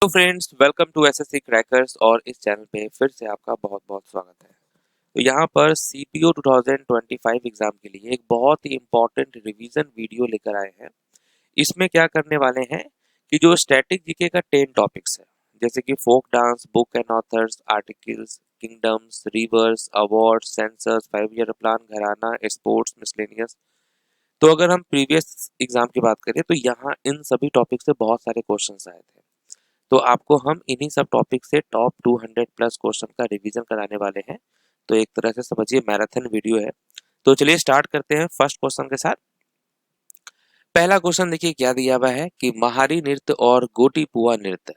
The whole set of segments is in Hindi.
तो friends, welcome to SSC crackers और इस चैनल पे फिर से आपका बहुत बहुत स्वागत है। तो यहाँ पर सीपीओ 2025 एग्जाम के लिए एक बहुत ही इम्पोर्टेंट रिवीजन वीडियो लेकर आए हैं। इसमें क्या करने वाले हैं कि जो स्टैटिक जीके का 10 टॉपिक्स है, जैसे कि folk dance, book and authors, articles, kingdoms, rivers, awards, censuses, 5 year plan, gharana, sports, miscellaneous. तो अगर हम प्रीवियस एग्जाम की बात करें तो यहाँ इन सभी टॉपिक से बहुत सारे क्वेश्चन आए थे। तो आपको हम इन्हीं सब टॉपिक से टॉप 200 प्लस क्वेश्चन का रिवीजन कराने वाले हैं। तो एक तरह से समझिए मैराथन वीडियो है। तो चलिए स्टार्ट करते हैं फर्स्ट क्वेश्चन के साथ। पहला क्वेश्चन देखिए क्या दिया हुआ है कि महारी नृत्य और गोटीपुआ नृत्य,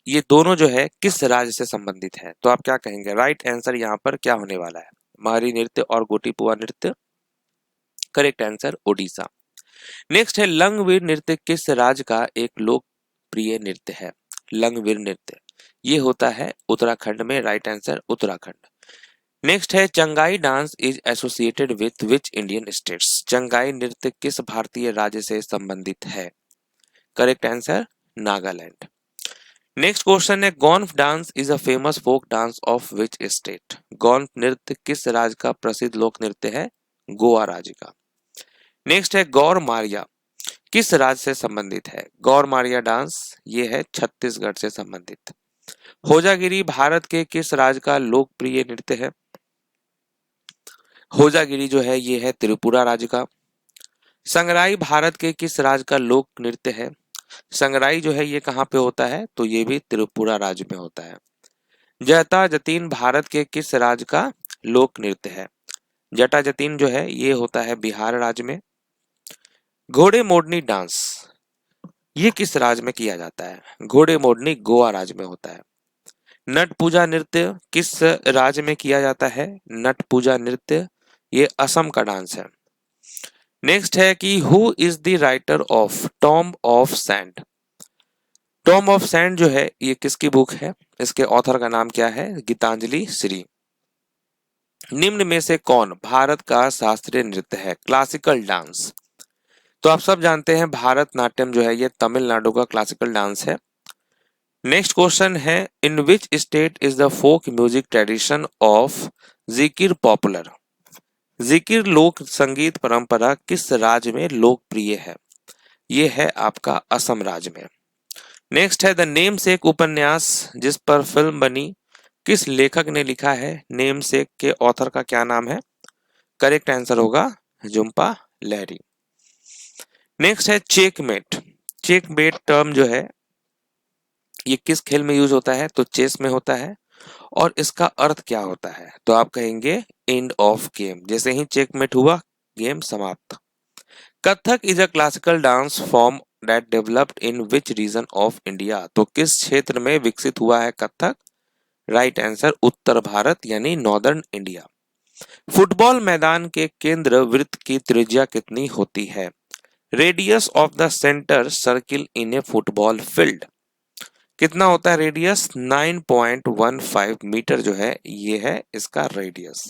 ये दोनों जो है किस राज्य से संबंधित है। तो आप क्या कहेंगे? राइट आंसर यहाँ पर क्या होने वाला है? महारी नृत्य और गोटीपुआ नृत्य। Correct answer Odisha. नेक्स्ट है लंगवीर नृत्य किस राज्य का एक लोकप्रिय नृत्य है? लंगवीर नृत्य ये होता है उत्तराखंड में। Right answer Uttarakhand. नेक्स्ट है Changai dance is associated with which Indian states. चंगाई नृत्य किस भारतीय राज्य से संबंधित है? Correct answer Nagaland. Next question है Gaunf dance is a famous folk dance of which state. Gaunf नृत्य किस राज्य का प्रसिद्ध लोक नृत्य है? गोवा राज्य का। नेक्स्ट है गौर मारिया किस राज्य से संबंधित है? गौर मारिया डांस ये है छत्तीसगढ़ से संबंधित। होजागिरी भारत के किस राज्य का लोकप्रिय नृत्य है? होजागिरी जो है ये है त्रिपुरा राज्य का। संगराई भारत के किस राज्य का लोक नृत्य है? संगराई जो है ये कहाँ पे होता है? तो ये भी त्रिपुरा राज्य में होता है। जटा जतीन भारत के किस राज्य का लोक नृत्य है? जटा जतीन जो है ये होता है बिहार राज्य में। घोड़े मोडनी डांस ये किस राज्य में किया जाता है? घोड़े मोडनी गोवा राज्य में होता है। नट पूजा नृत्य किस राज्य में किया जाता है? नट पूजा नृत्य ये असम का डांस है। नेक्स्ट है कि who is the writer of tomb of sand. Tomb of sand जो है ये किसकी बुक है? इसके ऑथर का नाम क्या है? गीतांजलि श्री। निम्न में से कौन भारत का शास्त्रीय नृत्य है? Classical dance. तो आप सब जानते हैं भारतनाट्यम जो है ये तमिलनाडु का क्लासिकल डांस है। नेक्स्ट क्वेश्चन है in which state is the folk music tradition of Zikir popular. Zikir लोक संगीत परंपरा किस राज्य में लोकप्रिय है? ये है आपका असम राज्य में। नेक्स्ट है द नेम सेक उपन्यास जिस पर फिल्म बनी किस लेखक ने लिखा है? नेम सेक के ऑथर का क्या नाम है? करेक्ट आंसर होगा झुम्पा लहरी। नेक्स्ट है चेकमेट। चेकमेट टर्म जो है ये किस खेल में यूज होता है? तो चेस में होता है। और इसका अर्थ क्या होता है? तो आप कहेंगे एंड ऑफ गेम। जैसे ही चेकमेट हुआ गेम समाप्त। Kathak is a classical dance form that developed in which region of India. तो किस क्षेत्र में विकसित हुआ है कथक? राइट आंसर उत्तर भारत यानी नॉर्दर्न इंडिया। फुटबॉल मैदान के केंद्र वृत्त की त्रिज्या कितनी होती है? Radius of the centre circle in A football field कितना होता है? रेडियस 9.15 मीटर जो है ये है इसका radius.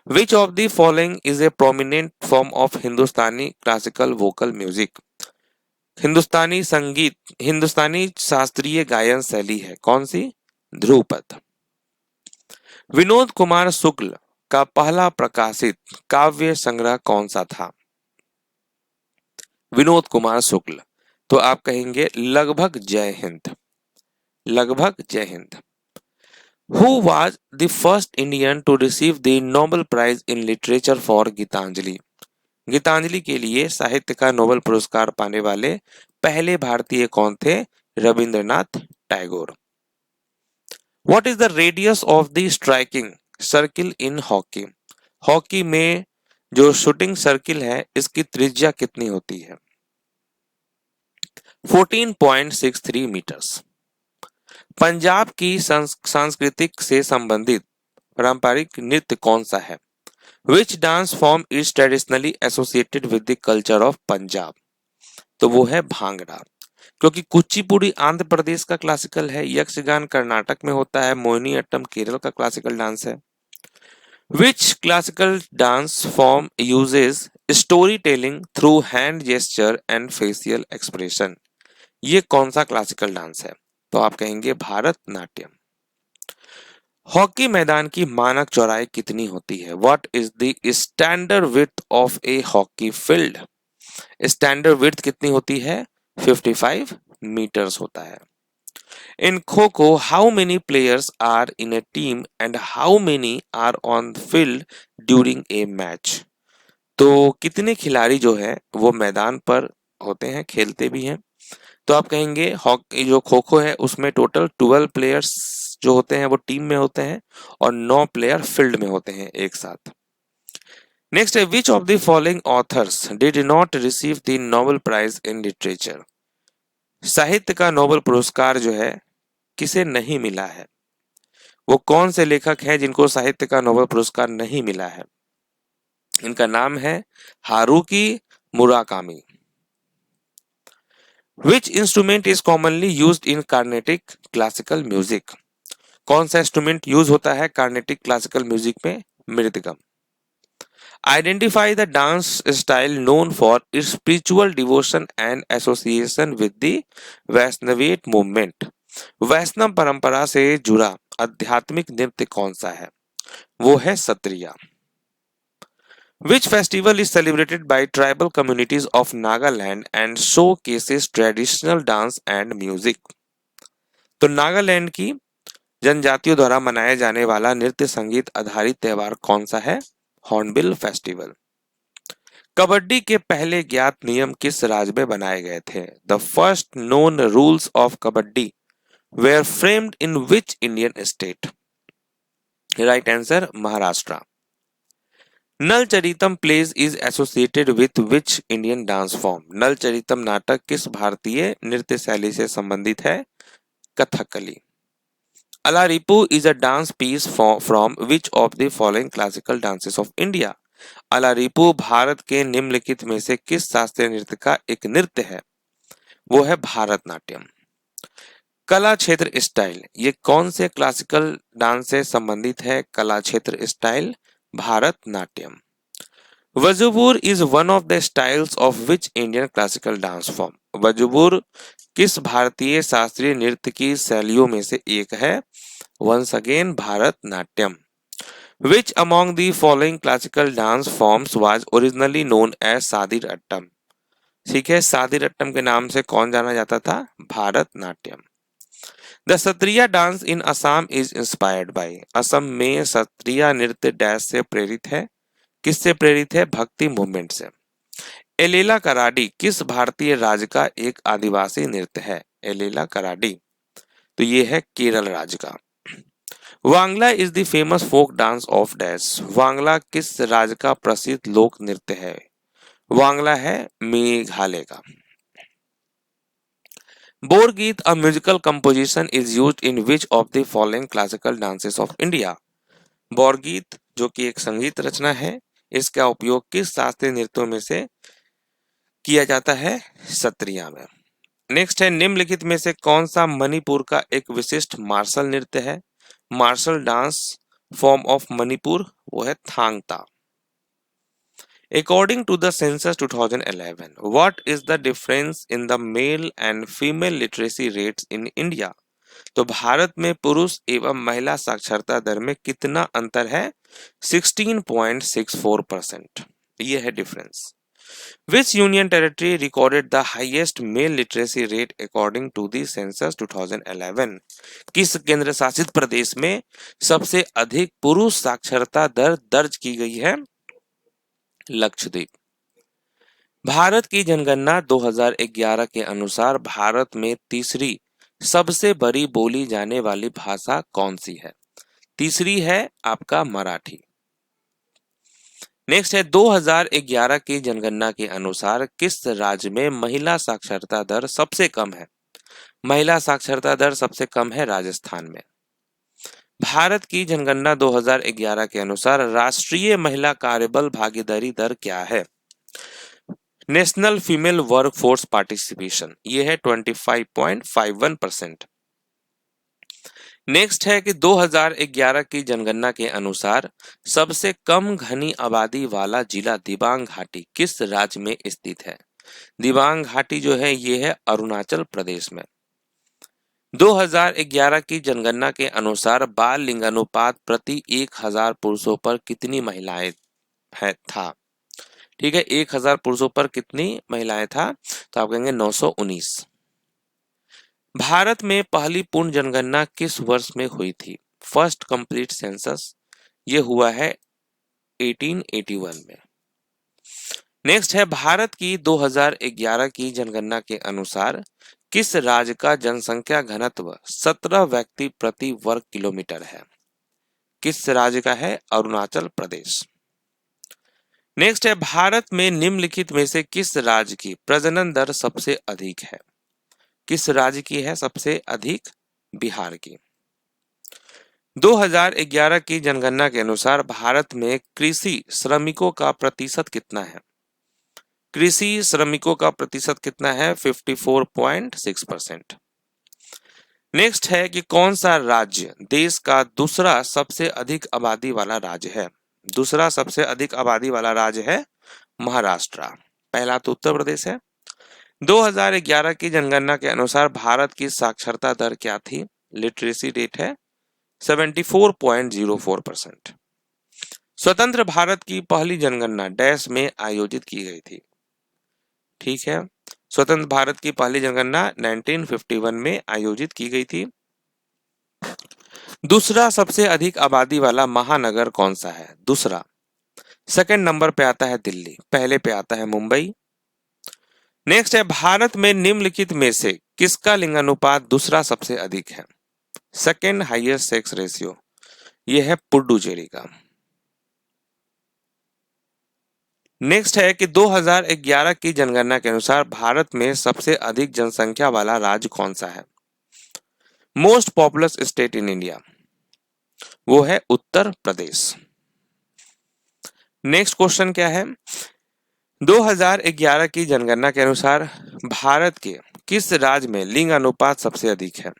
Which of the following is a prominent form of Hindustani classical vocal music. Hindustani संगीत हिंदुस्तानी शास्त्रीय गायन शैली है कौन सी? ध्रुपद। विनोद कुमार शुक्ल का पहला प्रकाशित काव्य संग्रह कौन सा था? विनोद कुमार शुक्ल। तो आप कहेंगे लगभग जय हिंद। लगभग जय Hind. Who was the first Indian to receive the Nobel Prize in Literature for Geetanjali. Geetanjali के लिए साहित्य का नोबेल पुरस्कार पाने वाले पहले भारतीय कौन थे? Rabindranath Tagore. What is the radius of the striking circle in hockey? Hockey में जो शूटिंग सर्किल है इसकी त्रिज्या कितनी होती है? 14.63 मीटर्स। पंजाब की सांस्कृतिक से संबंधित पारंपरिक नृत्य कौन सा है? Which dance form is traditionally associated with the culture of Punjab? तो वो है भांगड़ा। क्योंकि कुचिपुड़ी आंध्र प्रदेश का क्लासिकल है, यक्षगान कर्नाटक में होता है, मोहिनीअट्टम केरल का क्लासिकल डांस है। Which classical dance form uses storytelling through hand gesture and facial expression? ये कौन सा क्लासिकल डांस है? तो आप कहेंगे भारतनाट्यम। हॉकी मैदान की मानक चौड़ाई कितनी होती है? What is the standard width of A hockey field? Standard width कितनी होती है? 55 मीटर्स होता है। In kho kho how many players are in a team and how many are on field during a match? तो कितने खिलाड़ी जो है वो मैदान पर होते हैं, खेलते भी हैं? तो आप कहेंगे हॉकी जो खो खो है उसमें टोटल 12 प्लेयर्स जो होते हैं वो टीम में होते हैं और 9 प्लेयर फील्ड में होते हैं एक साथ। नेक्स्ट है which of the following authors did not receive the Nobel prize in literature? साहित्य का नोबेल पुरस्कार जो है किसे नहीं मिला है? वो कौन से लेखक हैं जिनको साहित्य का नोबेल पुरस्कार नहीं मिला है? इनका नाम है Haruki Murakami. Which instrument is commonly used in Carnatic classical music? कौन सा इंस्ट्रूमेंट यूज होता है कार्नेटिक क्लासिकल म्यूजिक में? Mridangam. Identify the dance style known for its spiritual devotion and association with the वैष्णवीय movement. वैष्णव परंपरा से जुड़ा आध्यात्मिक नृत्य कौन सा है? वो है Sattriya. Which festival is celebrated by tribal communities of Nagaland and showcases traditional dance and music? तो नागालैंड की जनजातियों द्वारा मनाया जाने वाला नृत्य संगीत आधारित त्योहार कौन सा है? Hornbill festival. कबड्डी के पहले ज्ञात नियम किस राज्य में बनाए गए थे? The first known rules of kabaddi were framed in which Indian state? Right answer Maharashtra. Nala Charitam plays is associated with which Indian dance form? Nala Charitam नाटक किस भारतीय नृत्य शैली से संबंधित है? Kathakali. Alarippu is a dance piece from which of the following classical dances of India? Alarippu Bharat के निम्नलिखित में से किस शास्त्रीय नृत्य का एक नृत्य है? वो है भारतनाट्यम। कला क्षेत्र स्टाइल ये कौन से क्लासिकल डांस से संबंधित है? कला क्षेत्र style Bharatanatyam. Vazhuvoor is one of the styles of which Indian classical dance form? Vazhuvoor किस भारतीय शास्त्रीय नृत्य की शैलियों में से एक है? Once again Bharatanatyam. Which among the following classical dance forms was originally known as Sadir Attam? ठीक है, सादिर अट्टम के नाम से कौन जाना जाता था? Bharatanatyam. The Sattriya dance in Assam is inspired by? Assam में सत्रिया नृत्य डैश से प्रेरित है? किससे प्रेरित है? भक्ति मूवमेंट से। एलेला कराडी किस भारतीय राज्य का एक आदिवासी नृत्य है? एलेला कराडी तो ये है केरल राज्य का। Wangala is the famous folk dance of dash? Wangala किस राज्य का प्रसिद्ध लोक नृत्य है? वांगला है मेघालय का। Borgeet a musical composition is used in which of the following classical dances of India? Borgeet जो कि एक संगीत रचना है, इसका उपयोग किस शास्त्रीय नृत्यों में से किया जाता है? सत्रिया में। नेक्स्ट है निम्नलिखित में से कौन सा मणिपुर का एक विशिष्ट मार्शल नृत्य है? Martial dance form of Manipur वो है Thangta. According to the census 2011, what is the difference in the male and female literacy rates in India? तो भारत में पुरुष एवं महिला साक्षरता दर में कितना अंतर है? 16.64%। ये है difference. Which union territory recorded the highest male literacy rate according to the census 2011? किस केंद्र शासित प्रदेश में सबसे अधिक पुरुष साक्षरता दर दर्ज की गई है? लक्षद्वीप। भारत की जनगणना 2011 के अनुसार भारत में तीसरी सबसे बड़ी बोली जाने वाली भाषा कौन सी है? तीसरी है आपका मराठी। नेक्स्ट है 2011 की जनगणना के अनुसार किस राज्य में महिला साक्षरता दर सबसे कम है? महिला साक्षरता दर सबसे कम है राजस्थान में। भारत की जनगणना 2011 के अनुसार राष्ट्रीय महिला कार्यबल भागीदारी दर क्या है? नेशनल फीमेल वर्कफोर्स पार्टिसिपेशन ये है 25.51%। नेक्स्ट है कि 2011 की जनगणना के अनुसार सबसे कम घनी आबादी वाला जिला दिबांग घाटी किस राज्य में स्थित है? दिबांग घाटी जो है ये है अरुणाचल प्रदेश में। 2011 की जनगणना के अनुसार बाल लिंगानुपात प्रति 1000 पुरुषों पर कितनी महिलाएं था? ठीक है, 1000 पुरुषों पर कितनी महिलाएं था? तो आप कहेंगे 919। भारत में पहली पूर्ण जनगणना किस वर्ष में हुई थी? फर्स्ट कंप्लीट सेंसस ये हुआ है 1881 में। नेक्स्ट है, भारत की 2011 की जनगणना के अनुसार किस राज्य का जनसंख्या घनत्व 17 व्यक्ति प्रति वर्ग किलोमीटर है? किस राज्य का है? अरुणाचल प्रदेश। नेक्स्ट है, भारत में निम्नलिखित में से किस राज्य की प्रजनन दर सबसे अधिक है? किस राज्य की है सबसे अधिक? बिहार की। 2011 की जनगणना के अनुसार भारत में कृषि श्रमिकों का प्रतिशत कितना है? कृषि श्रमिकों का प्रतिशत कितना है? 54.6%। नेक्स्ट है कि कौन सा राज्य देश का दूसरा सबसे अधिक आबादी वाला राज्य है? दूसरा सबसे अधिक आबादी वाला राज्य है महाराष्ट्र। पहला तो उत्तर प्रदेश है। 2011 की जनगणना के अनुसार भारत की साक्षरता दर क्या थी? लिटरेसी रेट है 74.04%। स्वतंत्र भारत की पहली जनगणना डैश में आयोजित की गई थी। ठीक है, स्वतंत्र भारत की पहली जनगणना 1951 में आयोजित की गई थी। दूसरा सबसे अधिक आबादी वाला महानगर कौन सा है? दूसरा। सेकंड नंबर पे आता है दिल्ली, पहले पे आता है मुंबई। नेक्स्ट है, भारत में निम्नलिखित में से किसका लिंगानुपात दूसरा सबसे अधिक है? सेकंड हाईएस्ट सेक्स रेशियो ये है पुडुचेरी का। नेक्स्ट है कि 2011 की जनगणना के अनुसार भारत में सबसे अधिक जनसंख्या वाला राज्य कौन सा है? Most populous state in India वो है उत्तर प्रदेश। नेक्स्ट क्वेश्चन क्या है? 2011 की जनगणना के अनुसार भारत के किस राज्य में लिंग अनुपात सबसे अधिक है?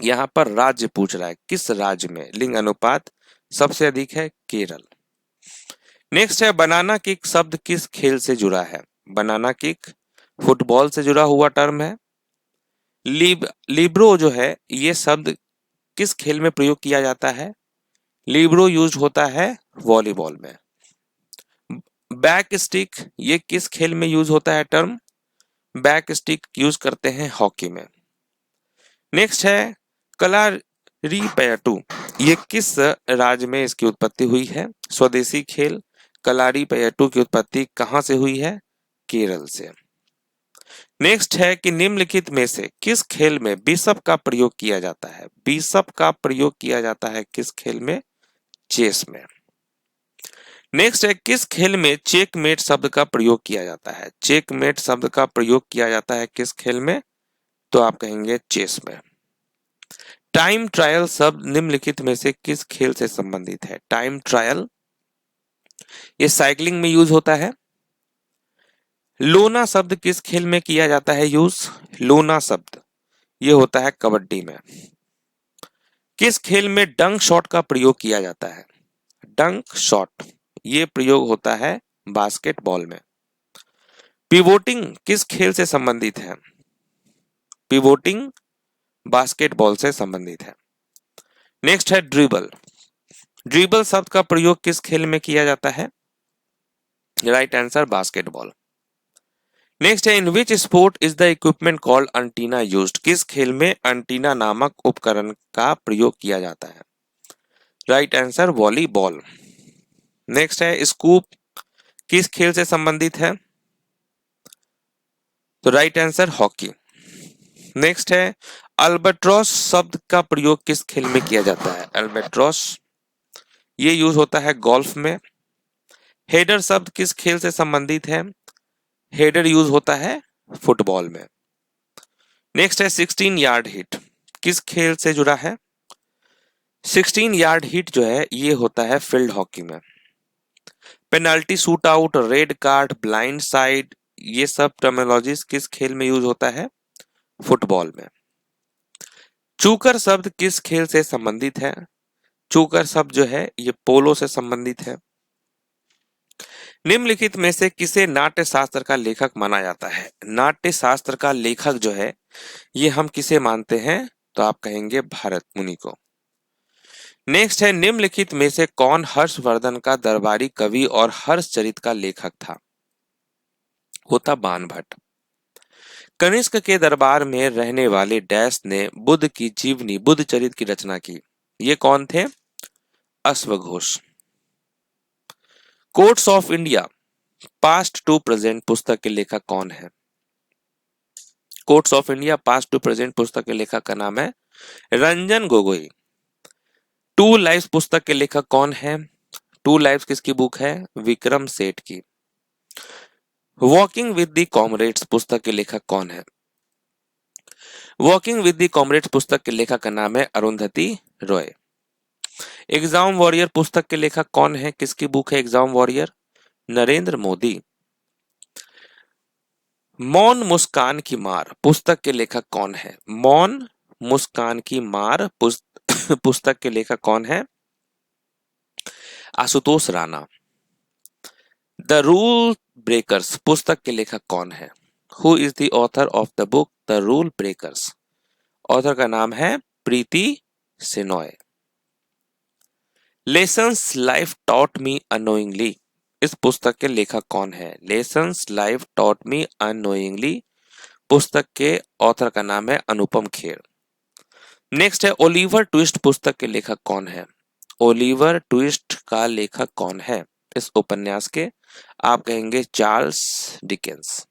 यहां पर राज्य पूछ रहा है, किस राज्य में लिंग अनुपात सबसे अधिक है? केरल। नेक्स्ट है, बनाना किक शब्द किस खेल से जुड़ा है? बनाना किक फुटबॉल से जुड़ा हुआ टर्म है। लिब्रो जो है ये शब्द किस खेल में प्रयोग किया जाता है? लिब्रो यूज होता है वॉलीबॉल में। बैक स्टिक ये किस खेल में यूज होता है टर्म? बैक स्टिक यूज करते हैं हॉकी में। नेक्स्ट है, कलारीपयट्टू ये किस राज्य में इसकी उत्पत्ति हुई है? स्वदेशी खेल कलारीपयट्टू की उत्पत्ति कहां से हुई है? केरल से। नेक्स्ट है कि निम्नलिखित में से किस खेल में बिशप का प्रयोग किया जाता है? बिशप का प्रयोग किया जाता है किस खेल में? चेस में। नेक्स्ट है, किस खेल में चेकमेट शब्द का प्रयोग किया जाता है? चेकमेट शब्द का प्रयोग किया जाता है किस खेल में? तो आप कहेंगे चेस में। टाइम ट्रायल शब्द निम्नलिखित में से किस खेल से संबंधित है? टाइम ट्रायल ये साइकिलिंग में यूज होता है। लोना शब्द किस खेल में किया जाता है यूज? लोना शब्द ये होता है कबड्डी में। किस खेल में डंक शॉट का प्रयोग किया जाता है? डंक शॉट ये प्रयोग होता है बास्केटबॉल में। पिवोटिंग किस खेल से संबंधित है? पिवोटिंग बास्केटबॉल से संबंधित है। नेक्स्ट है ड्रिबल। ड्रिबल शब्द का प्रयोग किस खेल में किया जाता है? Right answer basketball. नेक्स्ट है, in which sport is the equipment called antenna used? किस खेल में एंटीना नामक उपकरण का प्रयोग किया जाता है? Right answer volleyball. नेक्स्ट है, स्कूप किस खेल से संबंधित है? तो राइट आंसर हॉकी। नेक्स्ट है, अल्बाट्रॉस शब्द का प्रयोग किस खेल में किया जाता है? अल्बाट्रॉस ये यूज होता है गोल्फ में। हेडर शब्द किस खेल से संबंधित है? हेडर यूज होता है फुटबॉल में। नेक्स्ट है, 16 यार्ड हिट किस खेल से जुड़ा है? 16 यार्ड हिट जो है ये होता है फील्ड हॉकी में। Penalty shoot out, red card, blind side ये सब टर्मिनोलॉजीज किस खेल में यूज होता है? फुटबॉल में। चूकर शब्द किस खेल से संबंधित है? चूकर शब्द जो है ये पोलो से संबंधित है। निम्नलिखित में से किसे नाट्य शास्त्र का लेखक माना जाता है? नाट्य शास्त्र का लेखक जो है ये हम किसे मानते हैं? तो आप कहेंगे भरत मुनि को। नेक्स्ट है, निम्नलिखित में से कौन हर्षवर्धन का दरबारी कवि और हर्षचरित का लेखक था? होता बाणभट्ट। कनिष्क के दरबार में रहने वाले डैश ने बुद्ध की जीवनी बुद्ध चरित की रचना की। ये कौन थे? अश्वघोष। Courts of India past to present पुस्तक के लेखक कौन है? Courts of India past to present पुस्तक के लेखक का नाम है रंजन गोगोई। टू लाइव्स पुस्तक के लेखक कौन है? टू लाइव्स किसकी बुक है? विक्रम सेठ की। वॉकिंग विद द कॉमरेड्स पुस्तक के लेखक कौन है? वॉकिंग विद द कॉमरेड्स पुस्तक के लेखक का नाम है अरुंधति रॉय। एग्जाम वॉरियर पुस्तक के लेखक कौन है? किसकी बुक है एग्जाम वॉरियर? नरेंद्र मोदी। मौन मुस्कान की मार पुस्तक के लेखक कौन है? मौन मुस्कान की मार पुस्तक के लेखक कौन है? Ashutosh Rana. The Rule Breakers पुस्तक के लेखक कौन है? Who is the author of the book the Rule Breakers? Author का नाम है Preeti Shenoy. Lessons life taught me unknowingly इस पुस्तक के लेखक कौन है? Lessons life taught me unknowingly पुस्तक के ऑथर का नाम है अनुपम खेर। नेक्स्ट है, ओलिवर ट्विस्ट पुस्तक के लेखक कौन है? ओलिवर ट्विस्ट का लेखक कौन है इस उपन्यास के? आप कहेंगे Charles Dickens.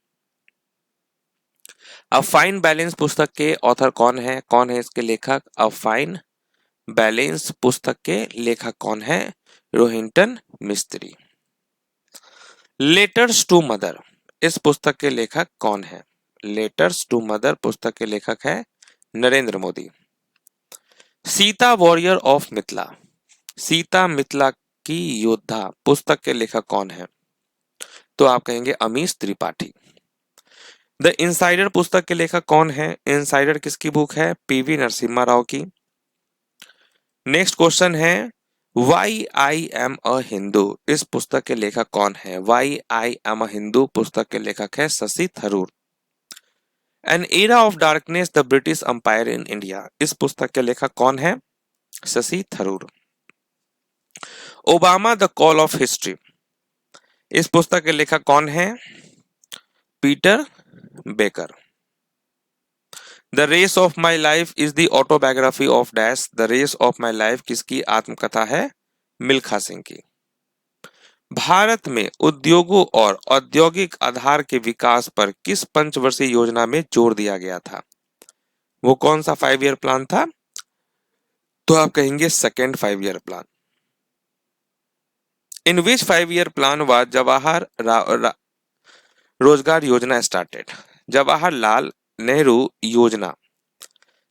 A fine balance पुस्तक के ऑथर कौन है? कौन है इसके लेखक? अ फाइन बैलेंस पुस्तक के लेखक कौन है? Rohinton Mistry. Letters to mother इस पुस्तक के लेखक कौन है? लेटर्स टू मदर पुस्तक के लेखक है नरेंद्र मोदी। सीता वॉरियर ऑफ मिथिला सीता मिथिला की योद्धा पुस्तक के लेखक कौन है? तो आप कहेंगे अमीश त्रिपाठी। द इनसाइडर पुस्तक के लेखक कौन है? इनसाइडर किसकी बुक है? पीवी नरसिम्हा राव की। नेक्स्ट क्वेश्चन है, why I am a Hindu इस पुस्तक के लेखक कौन है? Why I am a Hindu पुस्तक के लेखक है Shashi Tharoor. An era of darkness the British empire in India इस पुस्तक के लेखक कौन है? Shashi Tharoor. Obama the call of history इस पुस्तक के लेखक कौन है? Peter Baker. The race of my life is the autobiography of dash the race of my life किसकी आत्मकथा है? मिल्खा सिंह की। भारत में उद्योगों और औद्योगिक आधार के विकास पर किस पंचवर्षीय योजना में जोर दिया गया था? वो कौन सा 5 ईयर प्लान था? तो आप कहेंगे second 5 year plan. In which 5 year plan was Jawahar रोजगार योजना स्टार्टेड? जवाहरलाल नेहरू योजना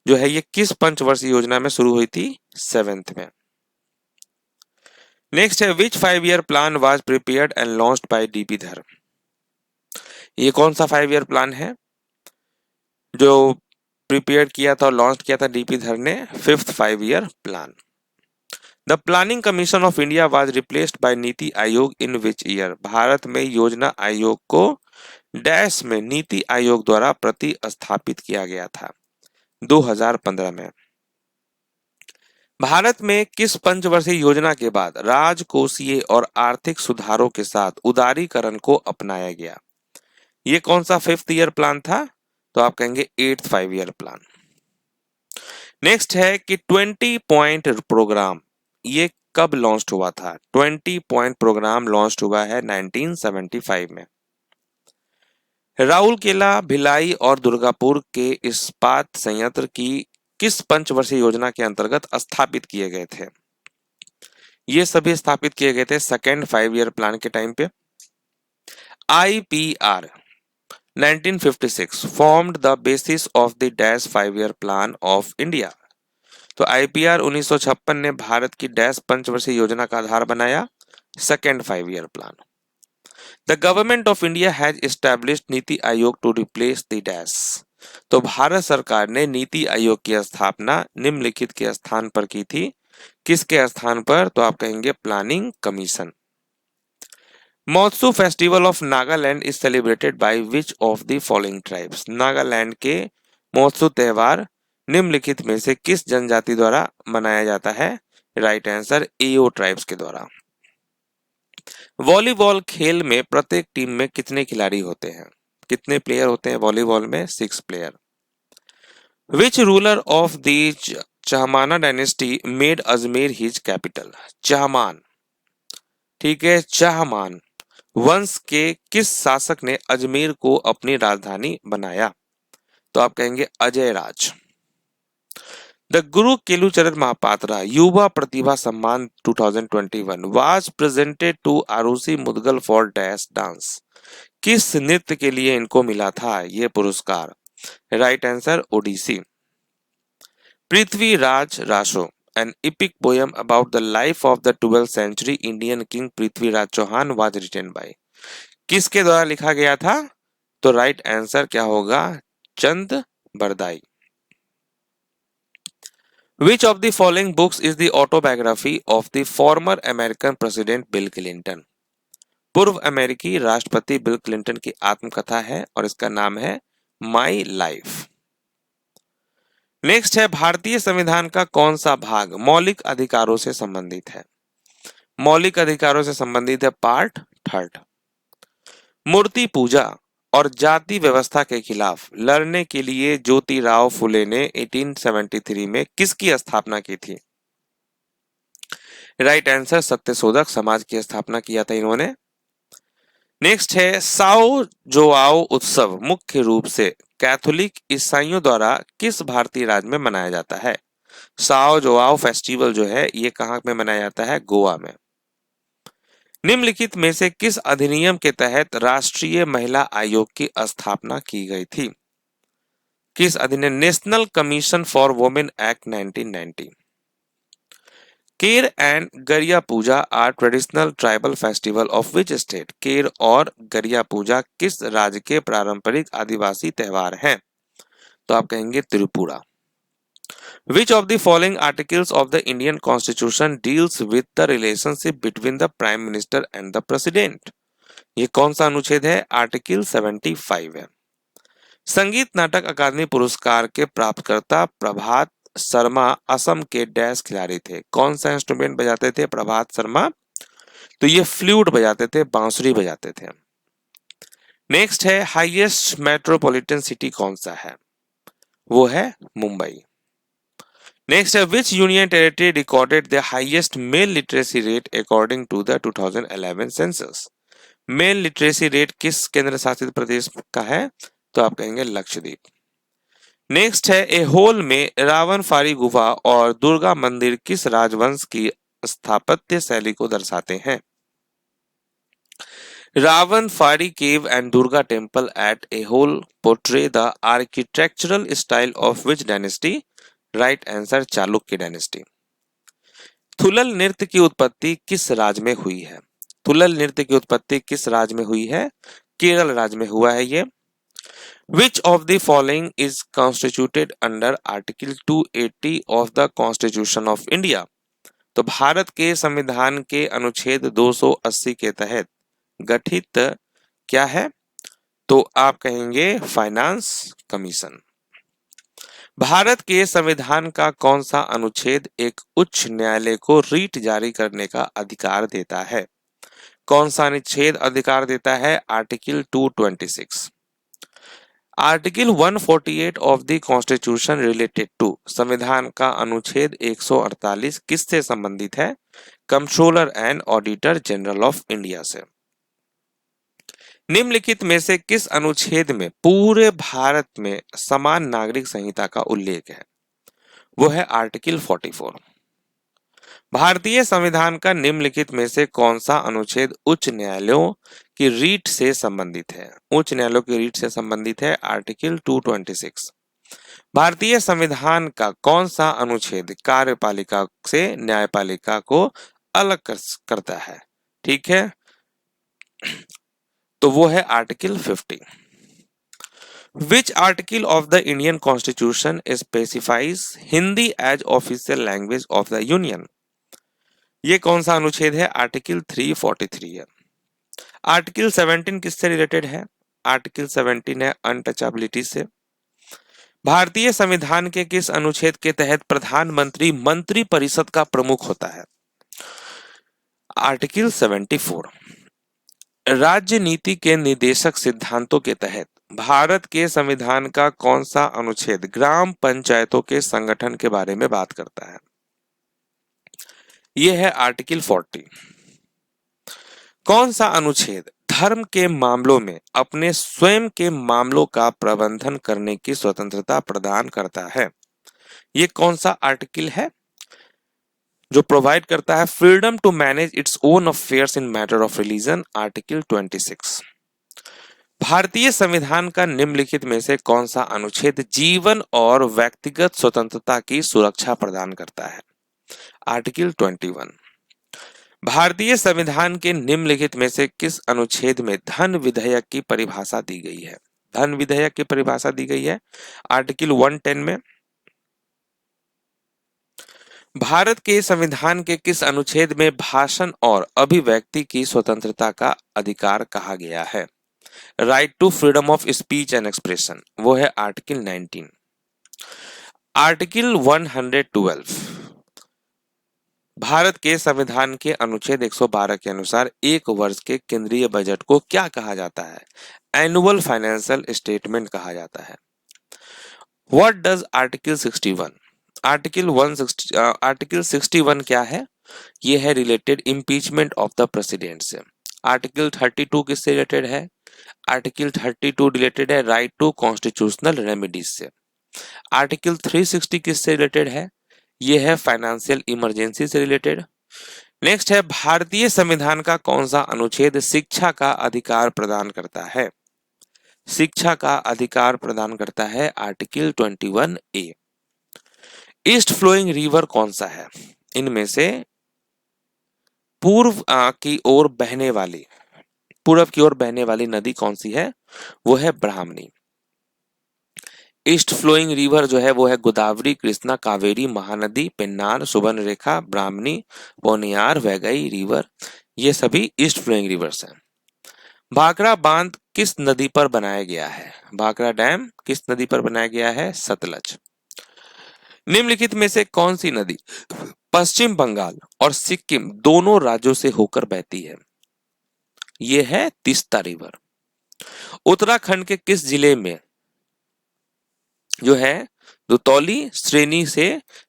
जो है ये किस पंचवर्षीय योजना में शुरू हुई थी? 7th में। नेक्स्ट है, विच 5 year plan was prepared and launched by DP धर? ये कौन सा 5 ईयर प्लान है जो प्रिपेयर किया था और लॉन्च किया था डीपी धर ने? 5th 5 year plan. The planning commission of India was replaced by NITI Aayog in which year? Bharat में योजना आयोग को डैश में नीति आयोग द्वारा प्रतिस्थापित किया गया था? 2015 में। भारत में किस पंचवर्षीय योजना के बाद राजकोषीय और आर्थिक सुधारों के साथ उदारीकरण को अपनाया गया? ये कौन सा 5th ईयर प्लान था? तो आप कहेंगे 8th 5 ईयर प्लान। नेक्स्ट है कि 20 पॉइंट प्रोग्राम ये कब लॉन्च हुआ था? 20 पॉइंट प्रोग्राम लॉन्च हुआ है 1975 में। राउरकेला, भिलाई और दुर्गापुर के इस्पात संयंत्र की किस पंचवर्षीय योजना के अंतर्गत स्थापित किए गए थे? ये सभी स्थापित किए गए थे सेकेंड 5 ईयर प्लान के टाइम पे। IPR 1956 formed the basis of the dash 5 year plan of India. तो IPR 1956 ने भारत की डैश पंचवर्षीय योजना का आधार बनाया, second 5 year plan. The government of India has established NITI Aayog to replace the dash. तो भारत सरकार ने नीति आयोग की स्थापना निम्नलिखित के स्थान पर की थी। किसके स्थान पर? तो आप कहेंगे प्लानिंग कमीशन। महोत्सव festival of Nagaland is celebrated by which of the following tribes. Nagaland के महोत्सव त्योहार निम्नलिखित में से किस जनजाति द्वारा मनाया जाता है? राइट आंसर एओ ट्राइब्स के द्वारा। वॉलीबॉल खेल में प्रत्येक टीम में कितने खिलाड़ी होते हैं? कितने प्लेयर होते हैं वॉलीबॉल में? 6 player. Which ruler of the Chahamana dynasty made Ajmer his capital? Chahamana, ठीक है, चहमान वंश के किस शासक ने अजमेर को अपनी राजधानी बनाया? तो आप कहेंगे अजय राज। द गुरु केलुचरण महापात्रा युवा प्रतिभा सम्मान 2021 was presented to Arushi Mudgal for dash dance. किस नृत्य के लिए इनको मिला था यह पुरस्कार? Right answer Odissi. Prithviraj Raso an epic poem about the life of the 12th century Indian king Prithviraj Chauhan was written by। किसके द्वारा लिखा गया था? तो राइट आंसर क्या होगा? चंद Bardai. Which of the following books is the autobiography of the former American President Bill Clinton? पूर्व अमेरिकी राष्ट्रपति बिल क्लिंटन की आत्मकथा है और इसका नाम है माई लाइफ। नेक्स्ट है भारतीय संविधान का कौन सा भाग मौलिक अधिकारों से संबंधित है? मौलिक अधिकारों से संबंधित है पार्ट 3। मूर्ति पूजा और जाति व्यवस्था के खिलाफ लड़ने के लिए ज्योतिराव फुले ने 1873 में किसकी स्थापना की थी? राइट आंसर सत्यशोधक समाज की स्थापना किया था इन्होंने। नेक्स्ट है साओ जोआओ उत्सव मुख्य रूप से कैथोलिक ईसाइयों द्वारा किस भारतीय राज्य में मनाया जाता है? साओ जोआओ फेस्टिवल जो है ये कहाँ में मनाया जाता है? गोवा में। निम्नलिखित में से किस अधिनियम के तहत राष्ट्रीय महिला आयोग की स्थापना की गई थी? किस अधिनियम? National Commission for Women Act 1990। Ker and Garia Puja are traditional tribal festival of which state? Ker और गरिया पूजा किस राज्य के पारंपरिक आदिवासी त्योहार हैं? तो आप कहेंगे Tripura. Which of the following articles of the Indian Constitution deals with the relationship between the Prime Minister and the President? ये कौन सा अनुच्छेद है? आर्टिकल 75 है। संगीत नाटक अकादमी पुरस्कार के प्राप्तकर्ता प्रभात शर्मा असम के डैश खिलाड़ी थे। कौन सा इंस्ट्रूमेंट बजाते थे प्रभात शर्मा? तो ये फ्लूट बजाते थे, बांसुरी बजाते थे। नेक्स्ट है हाईएस्ट मेट्रोपॉलिटन सिटी कौन सा है? वो है मुंबई। नेक्स्ट है which union territory recorded the highest male literacy rate according to the 2011 census? Male literacy rate किस केंद्र शासित प्रदेश का है? तो आप कहेंगे लक्षद्वीप। नेक्स्ट है एहोल में रावण फारी गुफा और दुर्गा मंदिर किस राजवंश की स्थापत्य शैली को दर्शाते हैं? Ravan Phadi cave and Durga temple at Aihole portray the architectural style of which dynasty? Right answer Chalukya dynasty. Thullal नृत्य की उत्पत्ति किस राज्य में हुई है? थुलल नृत्य की उत्पत्ति किस राज्य में हुई है? केरल राज्य में हुआ है ये। Which of the following is constituted under Article 280 of the Constitution of India? तो भारत के संविधान के अनुच्छेद 280 के तहत गठित क्या है? तो आप कहेंगे फाइनेंस कमीशन। भारत के संविधान का कौन सा अनुच्छेद एक उच्च न्यायालय को रीट जारी करने का अधिकार देता है? कौन सा अनुच्छेद अधिकार देता है? Article 226। Article 148 of the constitution related to संविधान का अनुच्छेद 148 किससे संबंधित है? Controller and auditor general of India से। निम्नलिखित में से किस अनुच्छेद में पूरे भारत में समान नागरिक संहिता का उल्लेख है? वो है आर्टिकल 44। भारतीय संविधान का निम्नलिखित में से कौन सा अनुच्छेद उच्च न्यायालयों की रीट से संबंधित है? उच्च न्यायालयों की रीट से संबंधित है आर्टिकल 226। भारतीय संविधान का कौन सा अनुच्छेद कार्यपालिका से न्यायपालिका को अलग करता है? ठीक है, तो वो है article 50। Which article of the Indian Constitution specifies Hindi as official language of the Union? ये कौन सा अनुच्छेद है? आर्टिकल 343 है। आर्टिकल 17 किससे रिलेटेड है? आर्टिकल 17 है अनटचेबिलिटी से। भारतीय संविधान के किस अनुच्छेद के तहत प्रधानमंत्री मंत्रिपरिषद का प्रमुख होता है? आर्टिकल 74। राज्य नीति के निर्देशक सिद्धांतों के तहत भारत के संविधान का कौन सा अनुच्छेद ग्राम पंचायतों के संगठन के बारे में बात करता है? यह है आर्टिकल 40। कौन सा अनुच्छेद धर्म के मामलों में अपने स्वयं के मामलों का प्रबंधन करने की स्वतंत्रता प्रदान करता है? ये कौन सा आर्टिकल है जो प्रोवाइड करता है freedom to manage its own affairs in matter of religion? Article 26। भारतीय संविधान का निम्नलिखित में से कौन सा अनुच्छेद जीवन और व्यक्तिगत स्वतंत्रता की सुरक्षा प्रदान करता है? आर्टिकल 21। भारतीय संविधान के निम्नलिखित में से किस अनुच्छेद में धन विधेयक की परिभाषा दी गई है? धन विधेयक की परिभाषा दी गई है आर्टिकल 110 में। भारत के संविधान के किस अनुच्छेद में भाषण और अभिव्यक्ति की स्वतंत्रता का अधिकार कहा गया है? Right to freedom of speech and expression, वो है आर्टिकल 19। आर्टिकल 112 भारत के संविधान के अनुच्छेद 112 के अनुसार एक वर्ष के केंद्रीय बजट को क्या कहा जाता है? एनुअल फाइनेंशियल स्टेटमेंट कहा जाता है। What does article 61? आर्टिकल 61 क्या है? ये है related impeachment of the president से। आर्टिकल 32 किससे रिलेटेड है? आर्टिकल 32 रिलेटेड है राइट टू कॉन्स्टिट्यूशनल रेमेडीज से। आर्टिकल 360 किससे रिलेटेड है? ये है फाइनेंशियल इमरजेंसी से रिलेटेड। नेक्स्ट है भारतीय संविधान का कौन सा अनुच्छेद शिक्षा का अधिकार प्रदान करता है? शिक्षा का अधिकार प्रदान करता है article 21A। East flowing river कौन सा है? इनमें से पूर्व की ओर बहने वाली पूर्व की ओर बहने वाली नदी कौन सी है? वो है ब्राह्मणी। ईस्ट फ्लोइंग रिवर जो है वो है गोदावरी, कृष्णा, कावेरी, महानदी, पेन्नार, सुवर्णरेखा, ब्राह्मणी, पोनियार, वैगई रिवर, ये सभी ईस्ट फ्लोइंग रिवर्स हैं। भाखड़ा बांध किस नदी पर बनाया गया है? भाखड़ा डैम किस नदी पर बनाया गया है? सतलज। निम्नलिखित में से कौन सी नदी पश्चिम बंगाल और सिक्किम दोनों राज्यों से होकर बहती है? ये है तीस्ता रिवर। उत्तराखंड के किस जिले में जो है दुतौली श्रेणी से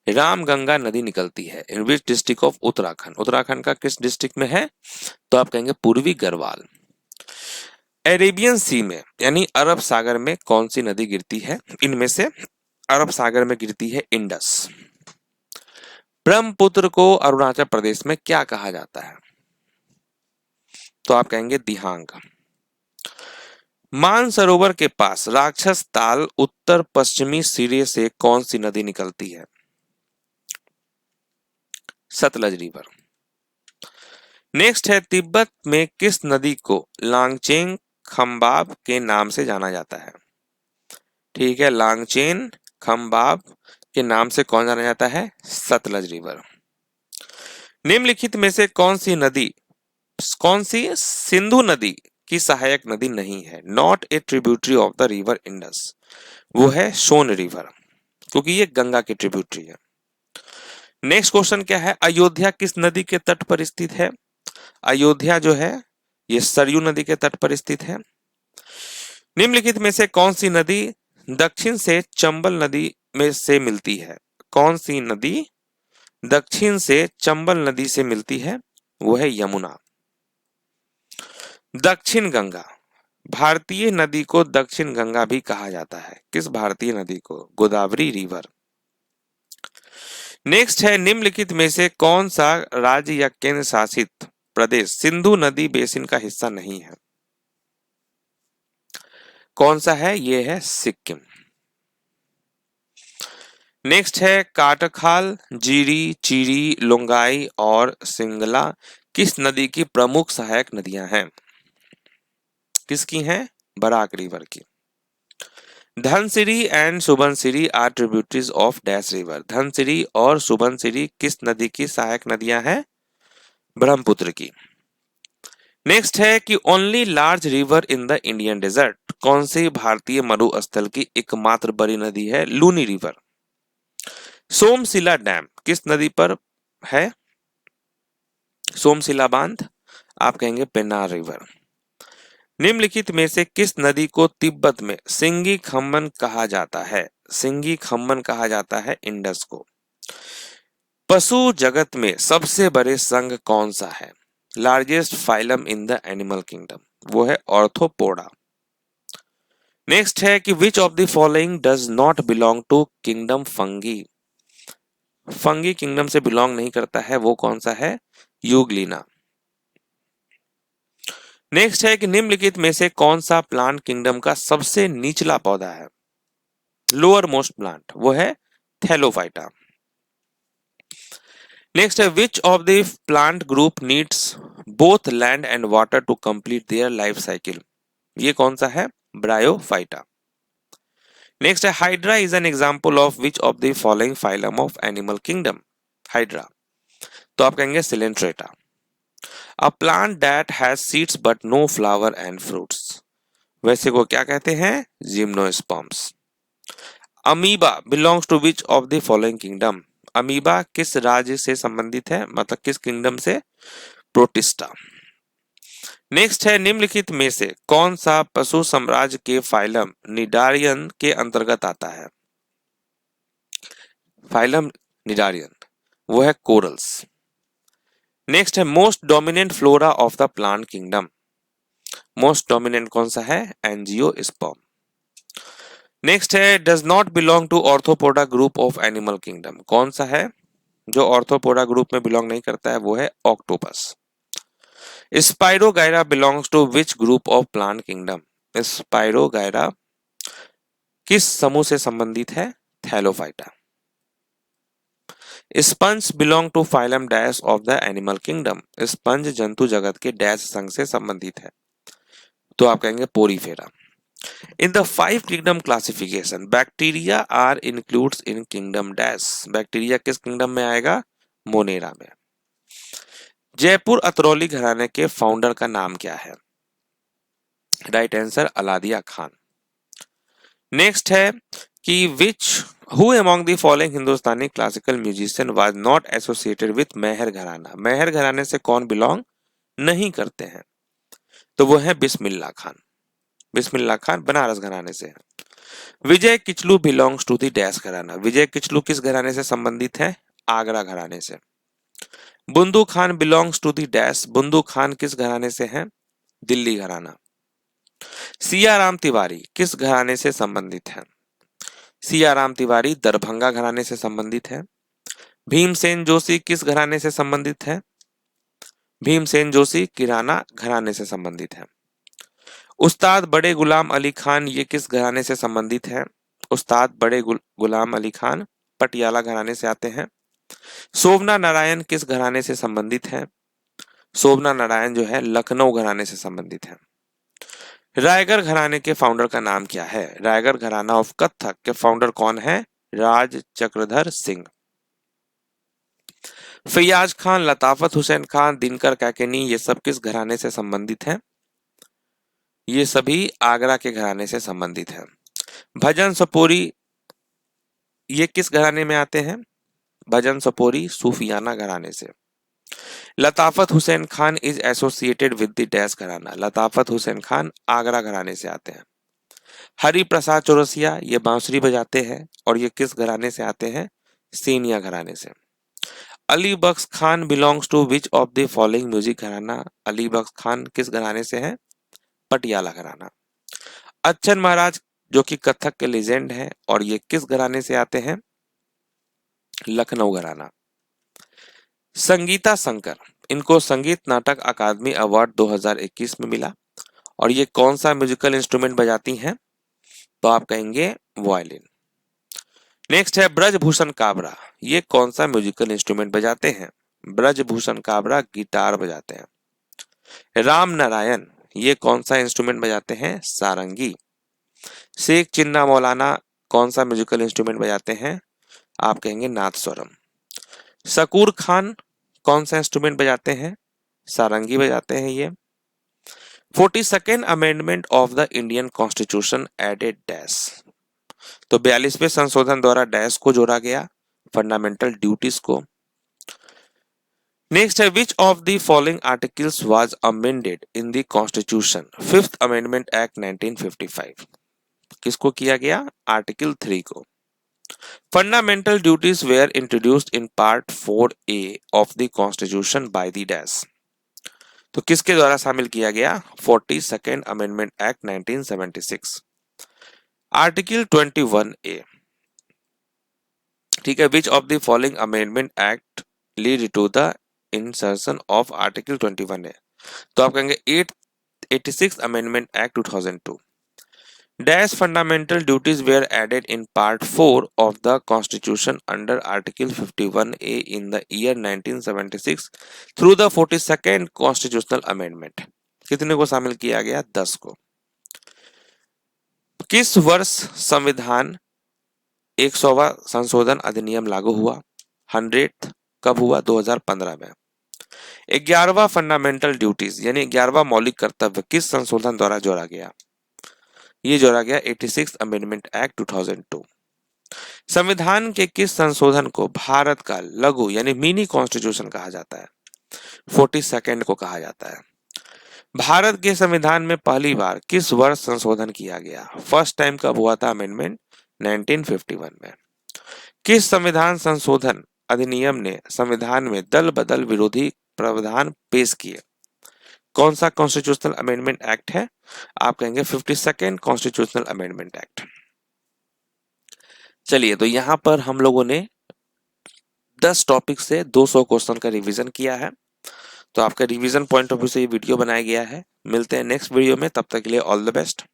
रामगंगा नदी निकलती है? In which district of Uttarakhand? Uttarakhand का किस डिस्ट्रिक्ट में है? तो आप कहेंगे पूर्वी गढ़वाल। अरेबियन सी में यानी अरब सागर में कौन सी नदी गिरती है? इनमें से अरब सागर में गिरती है इंडस। ब्रह्मपुत्र को अरुणाचल प्रदेश में क्या कहा जाता है? तो आप कहेंगे दिहांग। मानसरोवर के पास राक्षस ताल उत्तर पश्चिमी सिरे से कौन सी नदी निकलती है? सतलज रिवर। नेक्स्ट है तिब्बत में किस नदी को लांगचेन खम्बाब के नाम से जाना जाता है? ठीक है, लांगचेन खम्बाब के नाम से कौन जाना जाता है? सतलज रिवर। निम्नलिखित में से कौन सी सिंधु नदी की सहायक नदी नहीं है? Not a tributary of the river Indus, वो है सोन रिवर, क्योंकि ये गंगा की ट्रिब्यूटरी है। नेक्स्ट क्वेश्चन क्या है? अयोध्या किस नदी के तट पर स्थित है? अयोध्या जो है ये सरयू नदी के तट पर स्थित है। निम्नलिखित में से कौन सी नदी दक्षिण से चंबल नदी में से मिलती है? कौन सी नदी दक्षिण से चंबल नदी से मिलती है? वो है यमुना। दक्षिण गंगा, भारतीय नदी को दक्षिण गंगा भी कहा जाता है। किस भारतीय नदी को? गोदावरी रिवर। नेक्स्ट है निम्नलिखित में से कौन सा राज्य या केंद्र शासित प्रदेश सिंधु नदी बेसिन का हिस्सा नहीं है? कौन सा है? ये है सिक्किम। नेक्स्ट है काटखाल, जीरी, चीरी, लोंगाई और सिंगला किस नदी की प्रमुख सहायक नदियां हैं? किसकी हैं? बराक रिवर की। Dhansiri and Subansiri are tributaries of dash river. Dhansiri और सुबनसिरी किस नदी की सहायक नदियां हैं? ब्रह्मपुत्र की। नेक्स्ट है कि only large river in the Indian desert, कौन सी भारतीय मरुस्थल की एकमात्र बड़ी नदी है? लूनी रिवर। सोमशिला डैम किस नदी पर है? सोमशिला बांध, आप कहेंगे पेन्नार रिवर। निम्नलिखित में से किस नदी को तिब्बत में सिंगी खम्मन कहा जाता है? सिंगी खम्मन कहा जाता है इंडस को। पशु जगत में सबसे बड़े संघ कौन सा है? Largest phylum in the animal kingdom, वो है ऑर्थोपोडा। नेक्स्ट है कि which of the following does not belong to kingdom fungi, fungi kingdom से बिलोंग नहीं करता है, वो कौन सा है? यूग्लिना। नेक्स्ट है कि निम्नलिखित में से कौन सा प्लांट किंगडम का सबसे निचला पौधा है? लोअर मोस्ट प्लांट, वो है थैलोफाइटा। नेक्स्ट है which of the plant group needs both land and water to complete their life cycle, ये कौन सा है? ब्रायोफाइटा। नेक्स्ट है hydra is an example of which of the following phylum of animal kingdom? Hydra, तो आप कहेंगे coelenterata. A plant that has seeds but no flower and fruits, वैसे को क्या कहते हैं? Gymnosperms. Amoeba belongs to which of the following kingdom? Amoeba किस राज्य से संबंधित है, मतलब किस किंगडम से? प्रोटिस्टा। नेक्स्ट है निम्नलिखित में से कौन सा पशु साम्राज्य के फाइलम निडारियन के अंतर्गत आता है? फाइलम निडारियन, वो है कोरल्स। नेक्स्ट है most dominant flora of the plant kingdom, most dominant कौन सा है? एंजियोस्पर्म। नेक्स्ट है does not belong to arthropoda group of animal kingdom, कौन सा है जो ऑर्थोपोडा ग्रुप में बिलोंग नहीं करता है? वो है octopus. Spirogyra belongs to which group of plant kingdom? Spirogyra किस समूह से संबंधित है? Thallophyta. Sponge belong to phylum dash of the animal kingdom, sponge जंतु जगत के डैश संघ से संबंधित है, तो आप कहेंगे porifera. In the 5 kingdom classification bacteria are includes in kingdom dash, bacteria किस किंगडम में आएगा? मोनेरा में। जयपुर अतरौली घराने के फाउंडर का नाम क्या है? Right answer Alladiya Khan. Next है कि which who among the following Hindustani classical musician was not associated with Maihar gharana, Maihar घराने से कौन बिलोंग नहीं करते हैं? तो वो है बिस्मिल्लाह खान, बिस्मिल्लाह खान बनारस घराने से है। Vijay Kichlu belongs to the dash gharana, Vijay Kitchlu किस घराने से संबंधित है? आगरा घराने से। Bundu Khan belongs to the dash, Bundu Khan किस घराने से है? दिल्ली घराना। सियाराम तिवारी किस घराने से संबंधित है? सियाराम तिवारी दरभंगा घराने से संबंधित है। भीमसेन जोशी किस घराने से संबंधित है? भीमसेन जोशी किराना घराने से संबंधित है। उस्ताद बड़े गुलाम अली खान ये किस घराने से संबंधित है? उस्ताद बड़े गुलाम अली खान पटियाला घराने से आते हैं। शोभना नारायण किस घराने से संबंधित है? शोभना नारायण जो है लखनऊ घराने से संबंधित है। रायगढ़ घराने के फाउंडर का नाम क्या है? रायगढ़ घराना ऑफ कथक के फाउंडर कौन है? राज चक्रधर सिंह। फैयाज खान, लताफत हुसैन खान, दिनकर काकेनी ये सब किस घराने से संबंधित हैं? ये सभी आगरा के घराने से संबंधित हैं। भजन सपोरी ये किस घराने में आते हैं? भजन सपोरी सूफियाना घराने से। Latafat Hussain Khan is associated with the dash gharana, Latafat Hussain Khan Agra घराने से आते हैं। हरि प्रसाद चौरसिया ये बांसुरी बजाते हैं और ये किस घराने से आते हैं? सेनिया घराने से। Ali Baksh Khan belongs to which of the following music gharana, Ali Baksh Khan किस घराने से है? पटियाला घराना। अच्छन महाराज जो कि कथक के लेजेंड हैं और ये किस घराने से आते हैं? लखनऊ घराना। संगीता शंकर इनको संगीत नाटक अकादमी अवार्ड 2021 में मिला और ये कौन सा म्यूजिकल इंस्ट्रूमेंट बजाती हैं? तो आप कहेंगे वायलिन। नेक्स्ट है ब्रजभूषण काबरा ये कौन सा म्यूजिकल इंस्ट्रूमेंट बजाते हैं? ब्रजभूषण काबरा गिटार बजाते हैं। राम नारायण ये कौन सा इंस्ट्रूमेंट बजाते हैं? सारंगी। शेख चिन्ना मौलाना कौन सा म्यूजिकल इंस्ट्रूमेंट बजाते हैं? आप कहेंगे नादस्वरम। शकूर खान कौन सा इंस्ट्रूमेंट बजाते हैं? सारंगी बजाते हैं ये। 42nd amendment of the Indian constitution added dash, तो 42वें संशोधन द्वारा डैश को जोड़ा गया, फंडामेंटल ड्यूटीज को। नेक्स्ट है which of the following articles was amended in the constitution, fifth amendment act 1955, किसको किया गया, आर्टिकल 3 को। Fundamental duties were introduced in part 4A of the constitution by the dash, तो किसके द्वारा शामिल किया गया, 42nd amendment act 1976, article 21A। ठीक है, which of the following amendment act lead to the insertion of article 21A, तो आप कहेंगे 86th amendment act 2002। Dash fundamental duties were added in part 4 of the constitution under article 51A in the year 1976 through the 42nd constitutional amendment, कितने को शामिल किया गया, 10 को। किस वर्ष संविधान 100वां संशोधन अधिनियम लागू हुआ, 100th कब हुआ, 2015 में। 11वां फंडामेंटल ड्यूटीज यानी 11वां मौलिक कर्तव्य किस संशोधन द्वारा जोड़ा गया, ये जोड़ा गया 86th अमेंडमेंट एक्ट 2002। संविधान के किस संशोधन को भारत का लघु यानी मिनी कॉन्स्टिट्यूशन कहा जाता है, 42nd को कहा जाता है। भारत के संविधान में पहली बार किस वर्ष संशोधन किया गया, फर्स्ट टाइम कब हुआ था अमेंडमेंट, 1951 में। किस संविधान संशोधन अधिनियम ने संविधान में दल बदल विरोधी प्रावधान पेश किए, कौन सा कॉन्स्टिट्यूशनल अमेंडमेंट एक्ट है, आप कहेंगे 52nd कॉन्स्टिट्यूशनल अमेंडमेंट एक्ट। चलिए, तो यहां पर हम लोगों ने 10 टॉपिक से 200 क्वेश्चन का रिवीजन किया है, तो आपका रिवीजन पॉइंट ऑफ व्यू से ये वीडियो बनाया गया है। मिलते हैं नेक्स्ट वीडियो में, तब तक के लिए ऑल द बेस्ट।